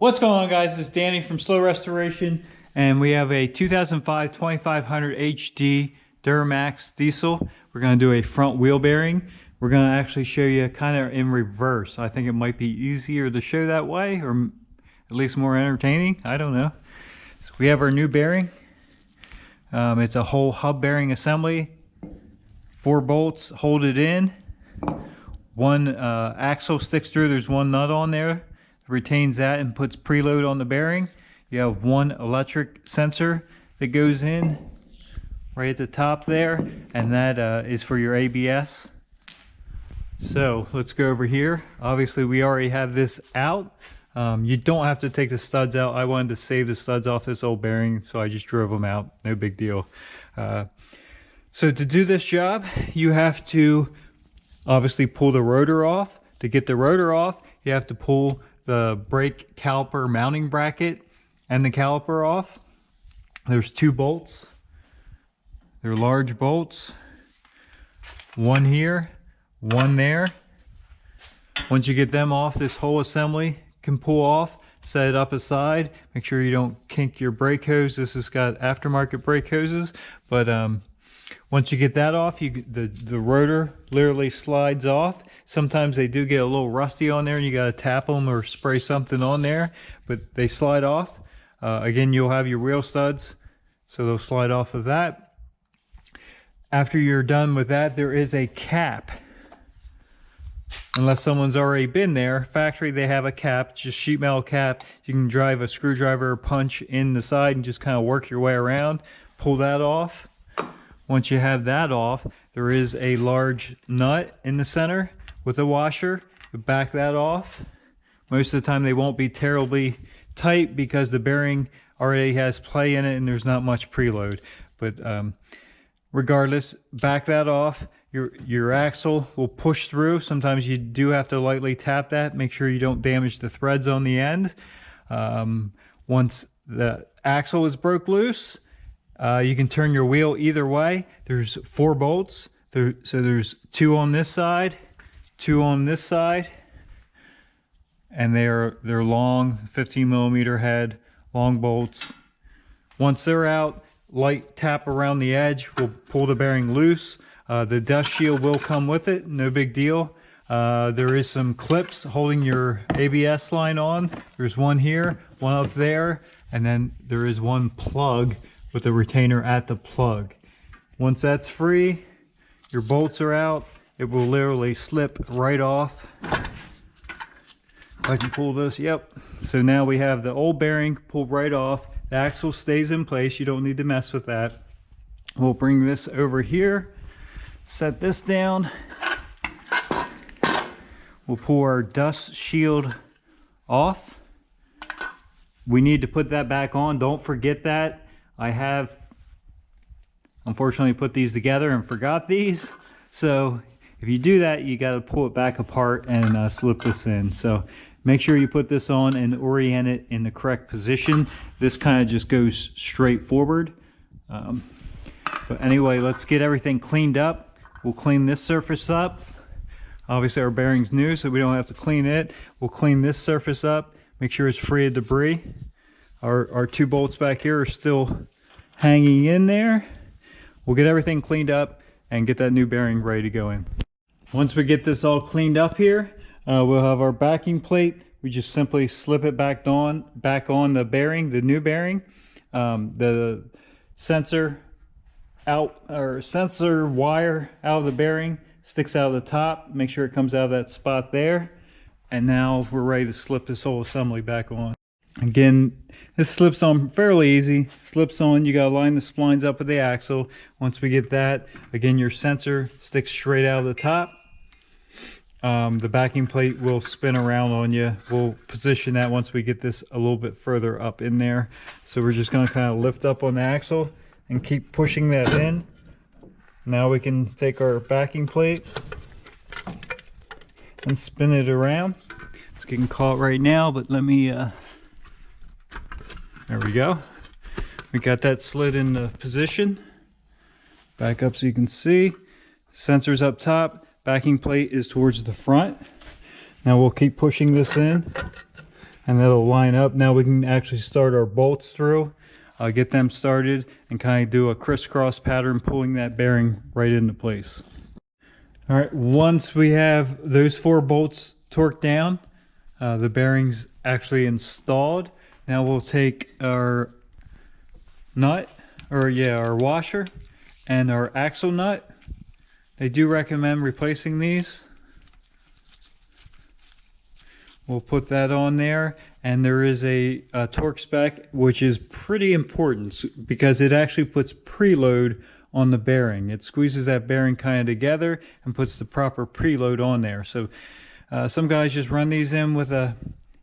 What's going on, guys? This is Danny from Slow Restoration, and we have a 2005 2500 HD Duramax diesel. We're going to do a front wheel bearing. We're going to actually show you kind of in reverse. I think it might be easier to show that way, or at least more entertaining. I don't know. So we have our new bearing. It's a whole hub bearing assembly. 4 bolts hold it in. One axle sticks through. There's one nut on there. Retains that and puts preload on the bearing. You have one electric sensor that goes in right at the top there, and that is for your ABS. So let's go over here. Obviously we already have this out. You don't have to take the studs out. I wanted to save the studs off this old bearing, so I just drove them out. No big deal. So to do this job, you have to obviously pull the rotor off. To get the rotor off, you have to pull the brake caliper mounting bracket and the caliper off. There's 2 bolts. They're large bolts. One here, one there. Once you get them off, this whole assembly can pull off. Set it up aside. Make sure you don't kink your brake hose. This has got aftermarket brake hoses, but once you get that off, the rotor literally slides off. Sometimes they do get a little rusty on there and you got to tap them or spray something on there, but they slide off. Again, you'll have your wheel studs, so they'll slide off of that. After you're done with that, there is a cap. Unless someone's already been there, factory, they have a cap, just sheet metal cap. You can drive a screwdriver or punch in the side and just kind of work your way around. Pull that off. Once you have that off, there is a large nut in the center with a washer. You back that off. Most of the time they won't be terribly tight because the bearing already has play in it and there's not much preload. But regardless, back that off. Your axle will push through. Sometimes you do have to lightly tap that. Make sure you don't damage the threads on the end. Once the axle is broke loose, you can turn your wheel either way. There's 4 bolts. So there's 2 on this side, 2 on this side, and they're long, 15mm head, long bolts. Once they're out, light tap around the edge will pull the bearing loose. The dust shield will come with it, no big deal. There is some clips holding your ABS line on. There's one here, one up there, and then there is one plug with a retainer at the plug. Once that's free, your bolts are out, it will literally slip right off. I can pull this, yep. So now we have the old bearing pulled right off. The axle stays in place, you don't need to mess with that. We'll bring this over here, set this down. We'll pull our dust shield off. We need to put that back on, don't forget that. I have unfortunately put these together and forgot these. So if you do that, you got to pull it back apart and slip this in. So make sure you put this on and orient it in the correct position. This kind of just goes straight forward. But anyway, let's get everything cleaned up. We'll clean this surface up. Obviously our bearing's new, so we don't have to clean it. We'll clean this surface up, make sure it's free of debris. Our 2 bolts back here are still hanging in there. We'll get everything cleaned up and get that new bearing ready to go in. Once we get this all cleaned up here, we'll have our backing plate. We just simply slip it back on the bearing, the new bearing. The sensor sensor wire out of the bearing sticks out of the top. Make sure it comes out of that spot there. And now we're ready to slip this whole assembly back on. Again, this slips on fairly easy. Slips on, you gotta line the splines up with the axle. Once we get that, again, your sensor sticks straight out of the top. The backing plate will spin around on you. We'll position that once we get this a little bit further up in there. So we're just gonna kind of lift up on the axle and keep pushing that in. Now we can take our backing plate and spin it around. It's getting caught right now, but let me there we go. We got that slid into position. Back up so you can see. Sensor's up top. Backing plate is towards the front. Now we'll keep pushing this in and that'll line up. Now we can actually start our bolts through, get them started, and kind of do a crisscross pattern, pulling that bearing right into place. All right, once we have those 4 bolts torqued down, the bearings actually installed. Now we'll take our nut, our washer, and our axle nut. They do recommend replacing these. We'll put that on there, and there is a torque spec, which is pretty important because it actually puts preload on the bearing. It squeezes that bearing kind of together and puts the proper preload on there. So some guys just run these in with a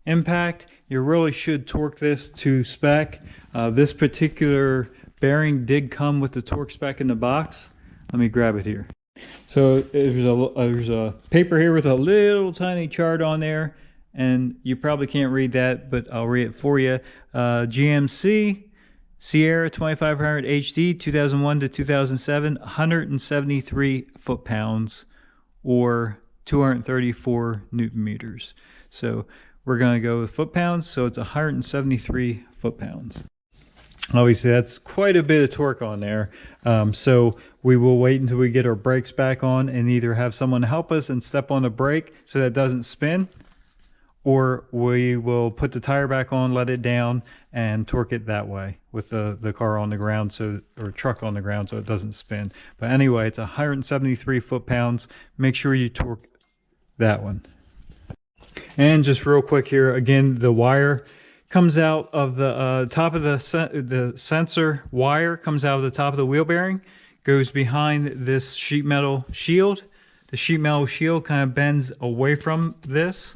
impact. You really should torque this to spec. This particular bearing did come with the torque spec in the box. Let me grab it here. So there's a paper here with a little tiny chart on there, and you probably can't read that, but I'll read it for you. GMC Sierra 2500 HD 2001 to 2007, 173 foot-pounds or 234 newton meters. So we're going to go with foot-pounds, so it's 173 foot-pounds. Obviously that's quite a bit of torque on there, so we will wait until we get our brakes back on and either have someone help us and step on the brake so that it doesn't spin, or we will put the tire back on, let it down, and torque it that way with the car on the ground, or truck on the ground, so it doesn't spin. But anyway, it's 173 foot-pounds. Make sure you torque that one. And just real quick here, again, the wire comes out of the top of the sensor wire comes out of the top of the wheel bearing, goes behind this sheet metal shield. The sheet metal shield kind of bends away from this.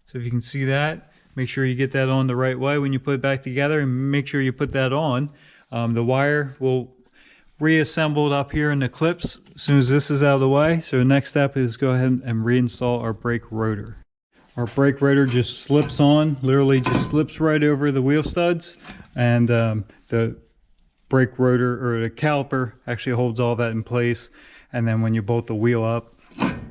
So if you can see that, make sure you get that on the right way when you put it back together, and make sure you put that on. The wire will reassemble it up here in the clips as soon as this is out of the way. So the next step is go ahead and reinstall our brake rotor. Our brake rotor just slips on, literally just slips right over the wheel studs, and the brake rotor, or the caliper, actually holds all that in place. And then when you bolt the wheel up,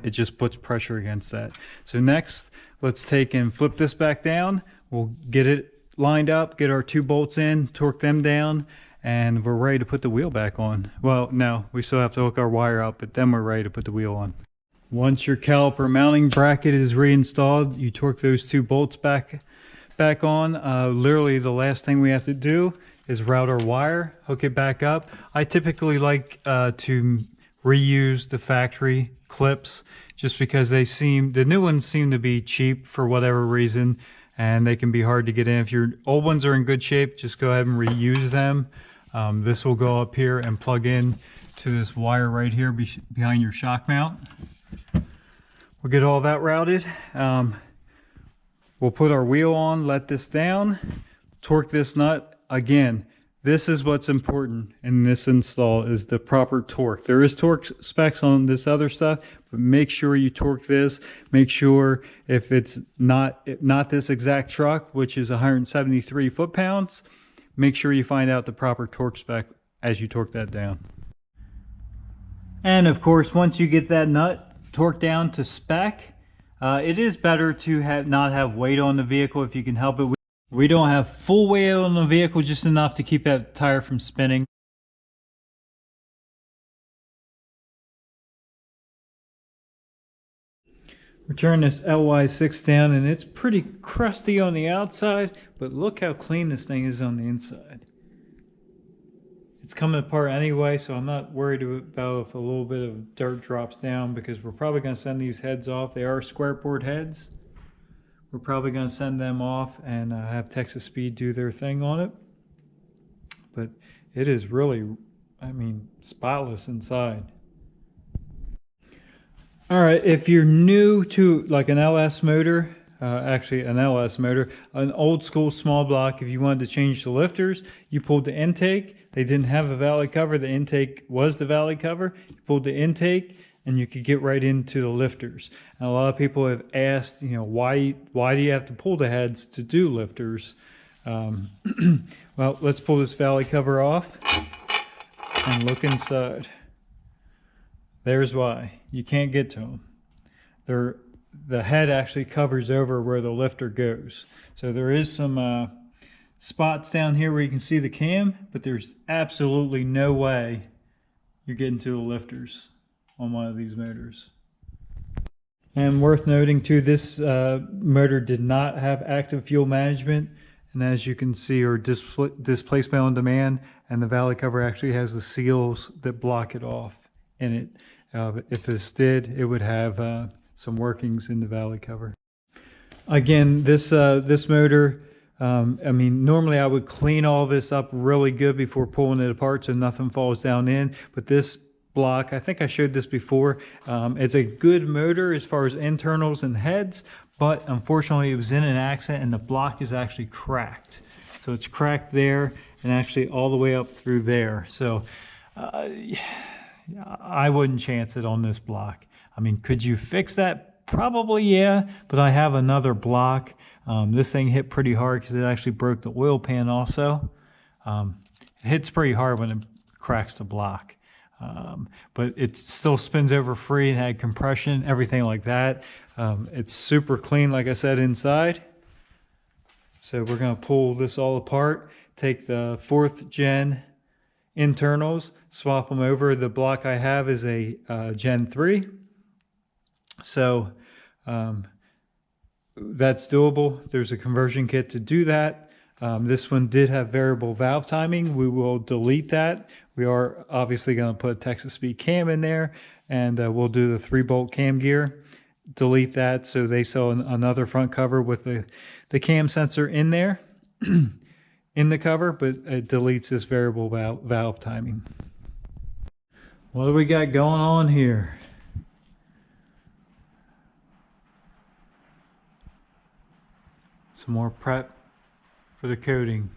it just puts pressure against that. So next, let's take and flip this back down. We'll get it lined up, get our 2 bolts in, torque them down, and we're ready to put the wheel back on. Well, no, we still have to hook our wire up, but then we're ready to put the wheel on. Once your caliper mounting bracket is reinstalled, you torque those 2 bolts back on. Literally the last thing we have to do is route our wire, hook it back up. I typically like to reuse the factory clips just because the new ones seem to be cheap for whatever reason, and they can be hard to get in. If your old ones are in good shape, just go ahead and reuse them. This will go up here and plug in to this wire right here behind your shock mount. We'll get all that routed. We'll put our wheel on, let this down, torque this nut. Again, this is what's important in this install, is the proper torque. There is torque specs on this other stuff, but make sure you torque this. Make sure if it's not this exact truck, which is 173 foot-pounds, make sure you find out the proper torque spec as you torque that down. And of course, once you get that nut torque down to spec, it is better to not have weight on the vehicle if you can help it. We don't have full weight on the vehicle, just enough to keep that tire from spinning. We're turning this LY6 down, and it's pretty crusty on the outside, but look how clean this thing is on the inside. It's coming apart anyway, so I'm not worried about if a little bit of dirt drops down, because we're probably going to send these heads off. They are square board heads. We're probably going to send them off and have Texas Speed do their thing on it. But it is really, spotless inside. All right, if you're new to like an LS motor, an old school small block, if you wanted to change the lifters, you pulled the intake. They didn't have a valley cover. The intake was the valley cover. You pulled the intake and you could get right into the lifters. And a lot of people have asked, why do you have to pull the heads to do lifters? Well, let's pull this valley cover off and look inside. There's why. You can't get to them. They're the head actually covers over where the lifter goes. So there is some spots down here where you can see the cam, but there's absolutely no way you're getting to the lifters on one of these motors. And worth noting too, this motor did not have active fuel management, and as you can see, or displacement on demand, and the valley cover actually has the seals that block it off in it. If this did, it would have some workings in the valley cover. Again, this motor, I mean, normally I would clean all this up really good before pulling it apart so nothing falls down in, but this block, I think I showed this before, it's a good motor as far as internals and heads, but unfortunately it was in an accident and the block is actually cracked. So it's cracked there and actually all the way up through there. So I wouldn't chance it on this block. I mean, could you fix that? Probably, yeah, but I have another block. This thing hit pretty hard because it actually broke the oil pan also. It hits pretty hard when it cracks the block. But it still spins over free and had compression, everything like that. It's super clean, like I said, inside. So we're going to pull this all apart, take the 4th gen internals, swap them over. The block I have is a Gen 3. So that's doable. There's a conversion kit to do that. This one did have variable valve timing. We will delete that. We are obviously going to put a Texas speed cam in there, and we'll do the 3-bolt cam gear. Delete that. So they saw another front cover with the cam sensor in there, in the cover, but it deletes this variable valve timing. What do we got going on here? Some more prep for the coating.